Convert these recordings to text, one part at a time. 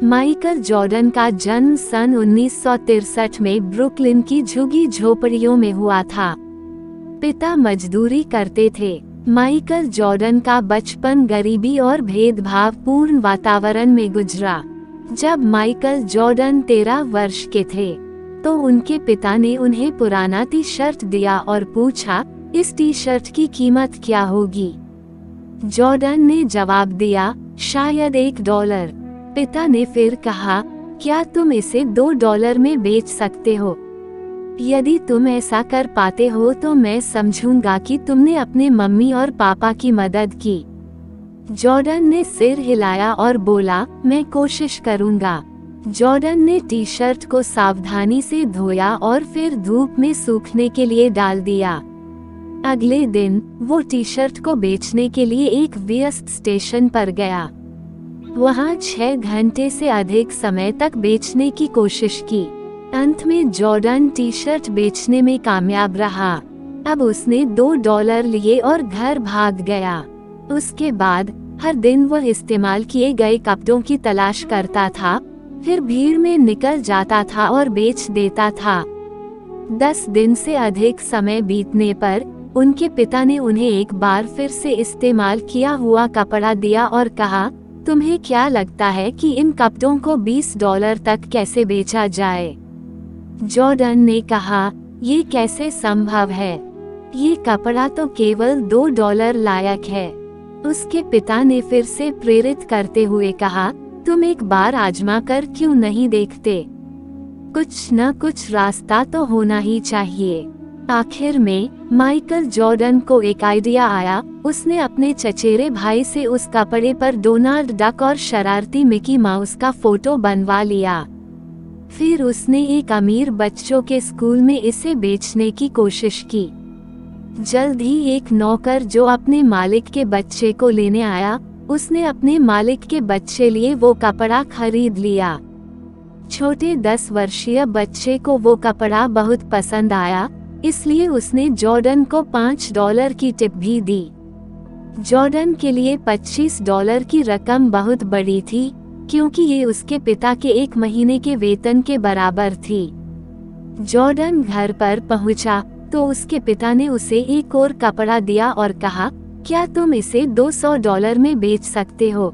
Michael Jordan का जन्म सन 1963 में ब्रुकलिन की झुग्गी झोपड़ियों में हुआ था। पिता मजदूरी करते थे। माइकल जॉर्डन का बचपन गरीबी और भेदभावपूर्ण वातावरण में गुजरा। जब माइकल जॉर्डन 13 वर्ष के थे तो उनके पिता ने उन्हें पुराना टी शर्ट दिया और पूछा, इस टी शर्ट की कीमत क्या होगी? जॉर्डन ने जवाब दिया, शायद $1। पिता ने फिर कहा, क्या तुम इसे $2 में बेच सकते हो? यदि तुम ऐसा कर पाते हो तो मैं समझूंगा कि तुमने अपने मम्मी और पापा की मदद की। जॉर्डन ने सिर हिलाया और बोला, मैं कोशिश करूंगा। जॉर्डन ने टी शर्ट को सावधानी से धोया और फिर धूप में सूखने के लिए डाल दिया। अगले दिन वो टी शर्ट को बेचने के लिए एक व्यस्त स्टेशन पर गया। वहाँ 6 घंटे से अधिक समय तक बेचने की कोशिश की। अंत में जॉर्डन टी शर्ट बेचने में कामयाब रहा। अब उसने $2 लिए और घर भाग गया। उसके बाद हर दिन वह इस्तेमाल किए गए कपड़ों की तलाश करता था, फिर भीड़ में निकल जाता था और बेच देता था। 10 दिन से अधिक समय बीतने पर उनके पिता ने उन्हें एक बार फिर से इस्तेमाल किया हुआ कपड़ा दिया और कहा, तुम्हें क्या लगता है कि इन कपड़ों को $20 तक कैसे बेचा जाए? जॉर्डन ने कहा, ये कैसे संभव है? ये कपड़ा तो केवल $2 लायक है। उसके पिता ने फिर से प्रेरित करते हुए कहा, तुम एक बार आजमा कर क्यों नहीं देखते? कुछ न कुछ रास्ता तो होना ही चाहिए। आखिर में माइकल जॉर्डन को एक आइडिया आया। उसने अपने चचेरे भाई से उस कपड़े पर डोनाल्ड डक और शरारती मिकी माउस का फोटो बनवा लिया। फिर उसने एक अमीर बच्चों के स्कूल में इसे बेचने की कोशिश की। जल्द ही एक नौकर जो अपने मालिक के बच्चे को लेने आया, उसने अपने मालिक के बच्चे लिए वो कपड़ा खरीद लिया। छोटे 10 वर्षीय बच्चे को वो कपड़ा बहुत पसंद आया, इसलिए उसने जॉर्डन को $5 की टिप भी दी। जॉर्डन के लिए $25 की रकम बहुत बड़ी थी, क्योंकि ये उसके पिता के 1 महीने के वेतन के बराबर थी। जॉर्डन घर पर पहुंचा तो उसके पिता ने उसे एक और कपड़ा दिया और कहा, क्या तुम इसे $200 में बेच सकते हो?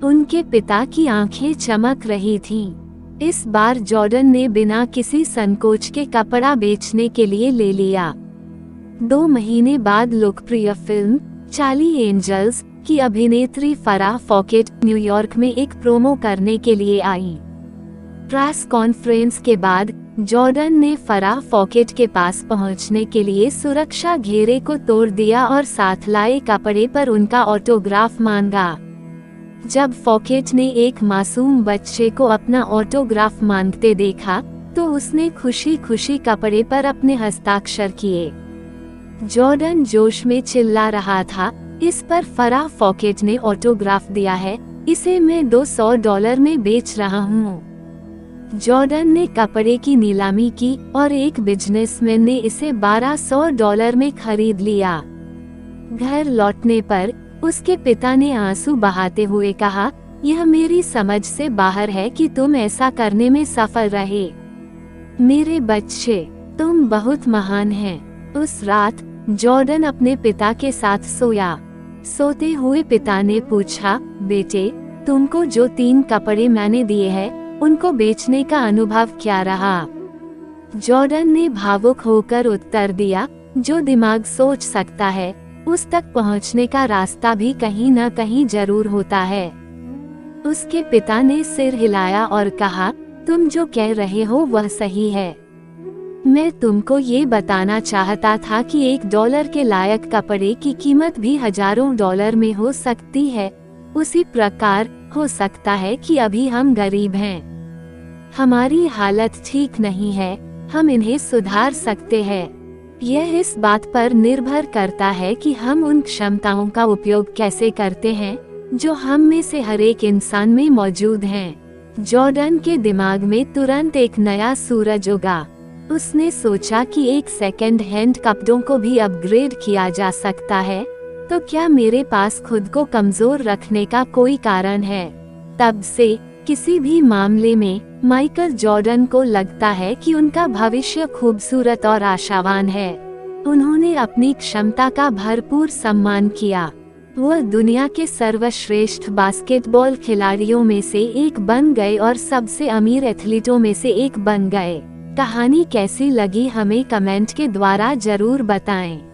उनके पिता की आंखें चमक रही थीं। इस बार जॉर्डन ने बिना किसी संकोच के कपड़ा बेचने के लिए ले लिया। 2 महीने बाद लोकप्रिय फिल्म चार्ली एंजल्स की अभिनेत्री फराह फॉकेट न्यूयॉर्क में एक प्रोमो करने के लिए आई। प्रेस कॉन्फ्रेंस के बाद जॉर्डन ने फराह फॉकेट के पास पहुंचने के लिए सुरक्षा घेरे को तोड़ दिया और साथ लाए कपड़े पर उनका ऑटोग्राफ मांगा। जब फॉकेट ने एक मासूम बच्चे को अपना ऑटोग्राफ मांगते देखा तो उसने खुशी खुशी कपड़े पर अपने हस्ताक्षर किए। जॉर्डन जोश में चिल्ला रहा था, इस पर फराह फॉकेट ने ऑटोग्राफ दिया है, इसे मैं $200 में बेच रहा हूँ। जॉर्डन ने कपड़े की नीलामी की और एक बिजनेसमैन ने इसे $1200 में खरीद लिया। घर लौटने पर उसके पिता ने आंसू बहाते हुए कहा, यह मेरी समझ से बाहर है कि तुम ऐसा करने में सफल रहे। मेरे बच्चे, तुम बहुत महान हैं। उस रात जॉर्डन अपने पिता के साथ सोया। सोते हुए पिता ने पूछा, बेटे, तुमको जो 3 कपड़े मैंने दिए हैं, उनको बेचने का अनुभव क्या रहा? जॉर्डन ने भावुक होकर उत्तर दिया, जो दिमाग सोच सकता है, उस तक पहुंचने का रास्ता भी कहीं न कहीं जरूर होता है। उसके पिता ने सिर हिलाया और कहा, तुम जो कह रहे हो वह सही है। मैं तुमको ये बताना चाहता था कि $1 के लायक कपड़े की कीमत भी हजारों डॉलर में हो सकती है। उसी प्रकार हो सकता है कि अभी हम गरीब हैं, हमारी हालत ठीक नहीं है, हम इन्हें सुधार सकते हैं। यह इस बात पर निर्भर करता है कि हम उन क्षमताओं का उपयोग कैसे करते हैं जो हम में से हर एक इंसान में मौजूद हैं। जॉर्डन के दिमाग में तुरंत एक नया सूरज उगा। उसने सोचा कि एक सेकंड हैंड कपड़ों को भी अपग्रेड किया जा सकता है, तो क्या मेरे पास खुद को कमजोर रखने का कोई कारण है? तब से किसी भी मामले में माइकल जॉर्डन को लगता है कि उनका भविष्य खूबसूरत और आशावान है। उन्होंने अपनी क्षमता का भरपूर सम्मान किया। वह दुनिया के सर्वश्रेष्ठ बास्केटबॉल खिलाड़ियों में से एक बन गए और सबसे अमीर एथलीटों में से एक बन गए। कहानी कैसी लगी हमें कमेंट के द्वारा जरूर बताएं।